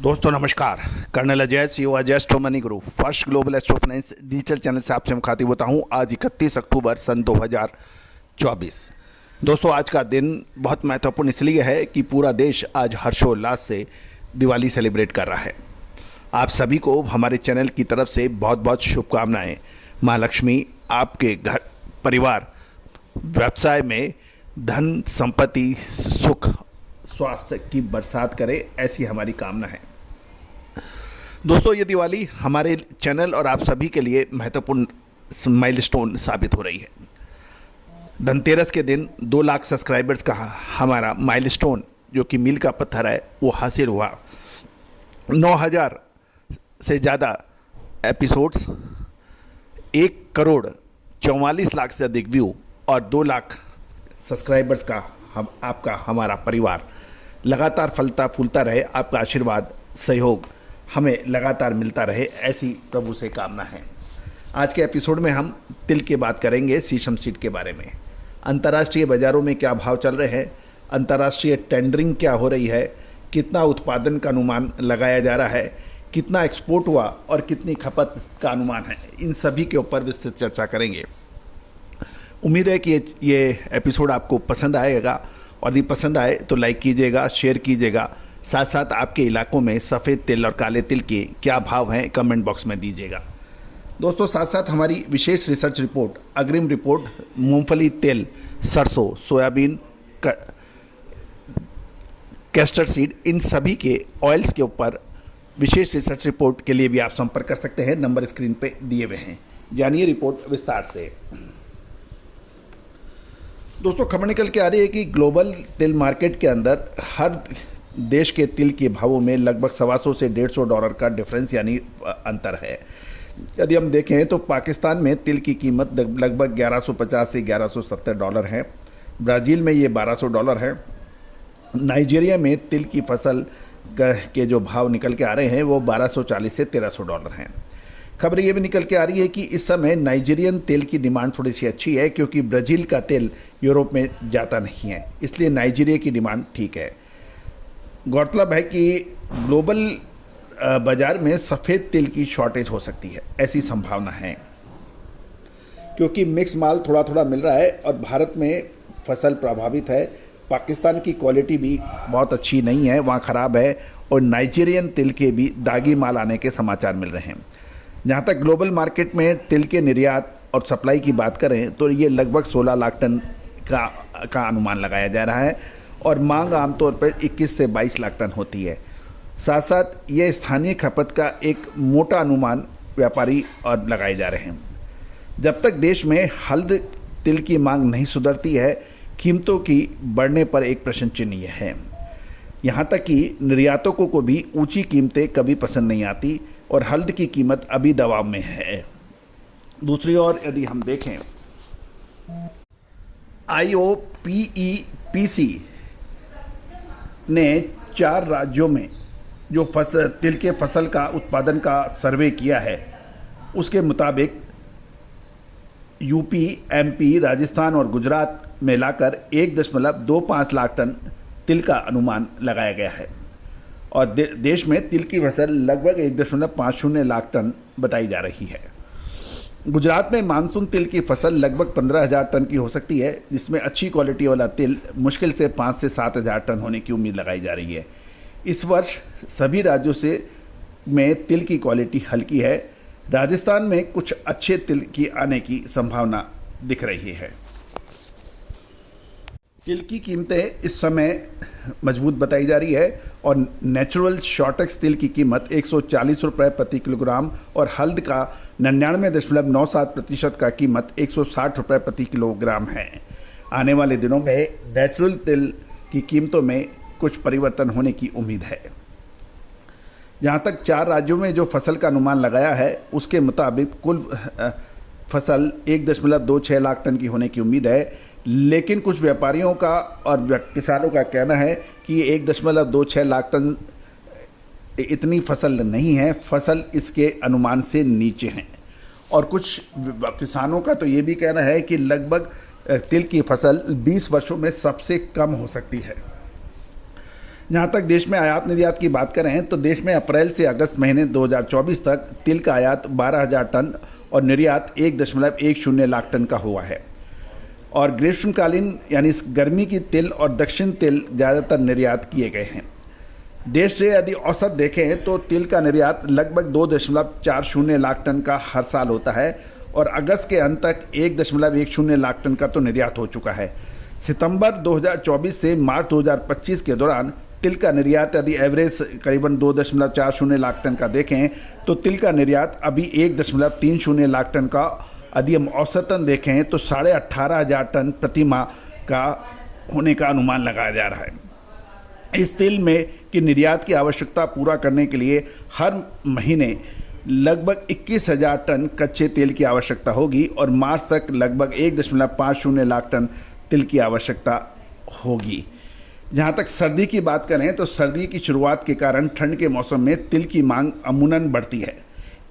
दोस्तों नमस्कार। Colonel Ajay CO Ajay astro money guru first global astro finance digital channel से आपसे मुखातिब होता हूं। आज 31 अक्टूबर सन 2024। दोस्तों आज का दिन बहुत महत्वपूर्ण इसलिए है कि पूरा देश आज हर्षोल्लास से दिवाली सेलिब्रेट कर रहा है। आप सभी को हमारे चैनल की तरफ से बहुत बहुत शुभकामनाएं। माँ लक्ष्मी आपके घर, परिवार, व्यवसाय में धन, संपत्ति, सुख, स्वास्थ्य की बरसात करे, ऐसी हमारी कामना है। दोस्तों ये दिवाली हमारे चैनल और आप सभी के लिए महत्वपूर्ण माइलस्टोन साबित हो रही है। धनतेरस के दिन 2 लाख सब्सक्राइबर्स का हमारा माइलस्टोन जो कि मील का पत्थर है वो हासिल हुआ। 9,000 से ज़्यादा एपिसोड्स, 1 करोड़ 44 लाख से अधिक व्यू और 2 लाख सब्सक्राइबर्स का आपका हमारा परिवार लगातार फलता फूलता रहे। आपका आशीर्वाद, सहयोग हमें लगातार मिलता रहे, ऐसी प्रभु से कामना है। आज के एपिसोड में हम तिल की बात करेंगे, शीशम सीड के बारे में। अंतर्राष्ट्रीय बाज़ारों में क्या भाव चल रहे हैं, अंतर्राष्ट्रीय टेंडरिंग क्या हो रही है, कितना उत्पादन का अनुमान लगाया जा रहा है, कितना एक्सपोर्ट हुआ और कितनी खपत का अनुमान है, इन सभी के ऊपर विस्तृत चर्चा करेंगे। उम्मीद है कि ये एपिसोड आपको पसंद आएगा और यदि पसंद आए तो लाइक कीजिएगा, शेयर कीजिएगा। साथ साथ आपके इलाकों में सफ़ेद तिल और काले तिल के क्या भाव हैं कमेंट बॉक्स में दीजिएगा। दोस्तों साथ साथ हमारी विशेष रिसर्च रिपोर्ट, अग्रिम रिपोर्ट, मूंगफली, तेल, सरसों, सोयाबीन, कैस्टर सीड, इन सभी के ऑयल्स के ऊपर विशेष रिसर्च रिपोर्ट के लिए भी आप संपर्क कर सकते हैं। नंबर स्क्रीन पे दिए हुए हैं। जानिए रिपोर्ट विस्तार से। दोस्तों खबर निकल के आ रही है कि ग्लोबल तिल मार्केट के अंदर हर देश के तिल के भावों में लगभग $125 से $150 का डिफरेंस यानी अंतर है। यदि हम देखें तो पाकिस्तान में तिल की कीमत लगभग $1150 से $1170 है। ब्राज़ील में ये $1200 है। नाइजीरिया में तिल की फसल के जो भाव निकल के आ रहे हैं वो $1240 से $1300 हैं। खबर ये भी निकल के आ रही है कि इस समय नाइजीरियन तेल की डिमांड थोड़ी सी अच्छी है, क्योंकि ब्राज़ील का तेल यूरोप में जाता नहीं है, इसलिए नाइजीरिया की डिमांड ठीक है। गौरतलब है कि ग्लोबल बाज़ार में सफ़ेद तिल की शॉर्टेज हो सकती है, ऐसी संभावना है, क्योंकि मिक्स माल थोड़ा थोड़ा मिल रहा है और भारत में फसल प्रभावित है। पाकिस्तान की क्वालिटी भी बहुत अच्छी नहीं है, वहाँ ख़राब है, और नाइजीरियन तिल के भी दागी माल आने के समाचार मिल रहे हैं। जहाँ तक ग्लोबल मार्केट में तिल के निर्यात और सप्लाई की बात करें तो ये लगभग 16 लाख टन का अनुमान लगाया जा रहा है और मांग आमतौर पर 21 से 22 लाख टन होती है। साथ साथ ये स्थानीय खपत का एक मोटा अनुमान व्यापारी और लगाए जा रहे हैं। जब तक देश में हल्द तिल की मांग नहीं सुधरती है, कीमतों की बढ़ने पर एक प्रश्न चिन्ह है। यहाँ तक कि निर्यातकों को भी ऊंची कीमतें कभी पसंद नहीं आती और हल्द की कीमत अभी दबाव में है। दूसरी ओर यदि हम देखें, IOPEPC ने 4 राज्यों में जो तिल के फसल का उत्पादन का सर्वे किया है, उसके मुताबिक यूपी, MP, राजस्थान और गुजरात में लाकर 1.25 लाख टन तिल का अनुमान लगाया गया है और देश में तिल की फसल लगभग 1.50 लाख टन बताई जा रही है। गुजरात में मानसून तिल की फसल लगभग 15,000 टन की हो सकती है, जिसमें अच्छी क्वालिटी वाला तिल मुश्किल से 5 से 7,000 टन होने की उम्मीद लगाई जा रही है। इस वर्ष सभी राज्यों में तिल की क्वालिटी हल्की है। राजस्थान में कुछ अच्छे तिल की आने की संभावना दिख रही है। तिल की कीमतें इस समय मजबूत बताई जा रही है और नेचुरल शॉर्टेक्स तिल की कीमत ₹140 प्रति किलोग्राम और हल्द का 99.97% का कीमत ₹160 प्रति किलोग्राम है। आने वाले दिनों में नेचुरल तिल की कीमतों में कुछ परिवर्तन होने की उम्मीद है। जहां तक 4 राज्यों में जो फसल का अनुमान लगाया है, उसके मुताबिक कुल फसल 1.26 लाख टन की होने की उम्मीद है, लेकिन कुछ व्यापारियों का और किसानों का कहना है कि 1.26 लाख टन इतनी फसल नहीं है, फसल इसके अनुमान से नीचे हैं। और कुछ किसानों का तो ये भी कहना है कि लगभग तिल की फसल 20 वर्षों में सबसे कम हो सकती है। जहां तक देश में आयात निर्यात की बात करें तो देश में अप्रैल से अगस्त महीने 2024 तक तिल का आयात 12,000 टन और निर्यात 1.10 लाख टन का हुआ है। और ग्रीष्मकालीन यानी इस गर्मी की तिल और दक्षिण तिल ज़्यादातर निर्यात किए गए हैं। देश से यदि औसत देखें तो तिल का निर्यात लगभग 2.40 लाख टन का हर साल होता है और अगस्त के अंत तक 1.10 लाख टन का तो निर्यात हो चुका है। सितंबर 2024 से मार्च 2025 के दौरान तिल का निर्यात यदि एवरेज करीबन 2.40 लाख टन का देखें तो तिल का निर्यात अभी 1.30 लाख टन का, यदि हम औसतन देखें तो 18,500 टन प्रति माह का होने का अनुमान लगाया जा रहा है। इस तिल में की निर्यात की आवश्यकता पूरा करने के लिए हर महीने लगभग 21,000 टन कच्चे तेल की आवश्यकता होगी और मार्च तक लगभग 1.50 लाख टन तिल की आवश्यकता होगी। जहाँ तक सर्दी की बात करें तो सर्दी की शुरुआत के कारण ठंड के मौसम में तिल की मांग अमूमन बढ़ती है।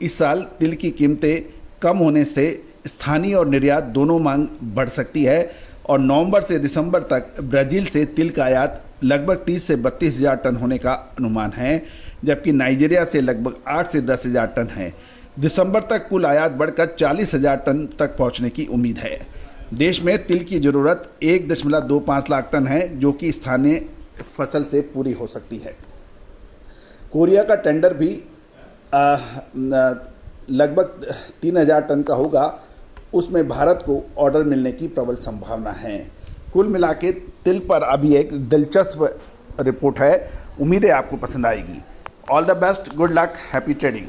इस साल तिल की कीमतें कम होने से स्थानीय और निर्यात दोनों मांग बढ़ सकती है और नवंबर से दिसंबर तक ब्राज़ील से तिल का आयात लगभग 30 से 32,000 टन होने का अनुमान है, जबकि नाइजीरिया से लगभग 8 से 10,000 टन है। दिसंबर तक कुल आयात बढ़कर 40,000 टन तक पहुंचने की उम्मीद है। देश में तिल की ज़रूरत 1.25 लाख टन है, जो कि स्थानीय फसल से पूरी हो सकती है। कोरिया का टेंडर भी लगभग 3,000 टन का होगा, उसमें भारत को ऑर्डर मिलने की प्रबल संभावना है। कुल मिला के तिल पर अभी एक दिलचस्प रिपोर्ट है, उम्मीद है आपको पसंद आएगी। All the best, good luck, happy trading.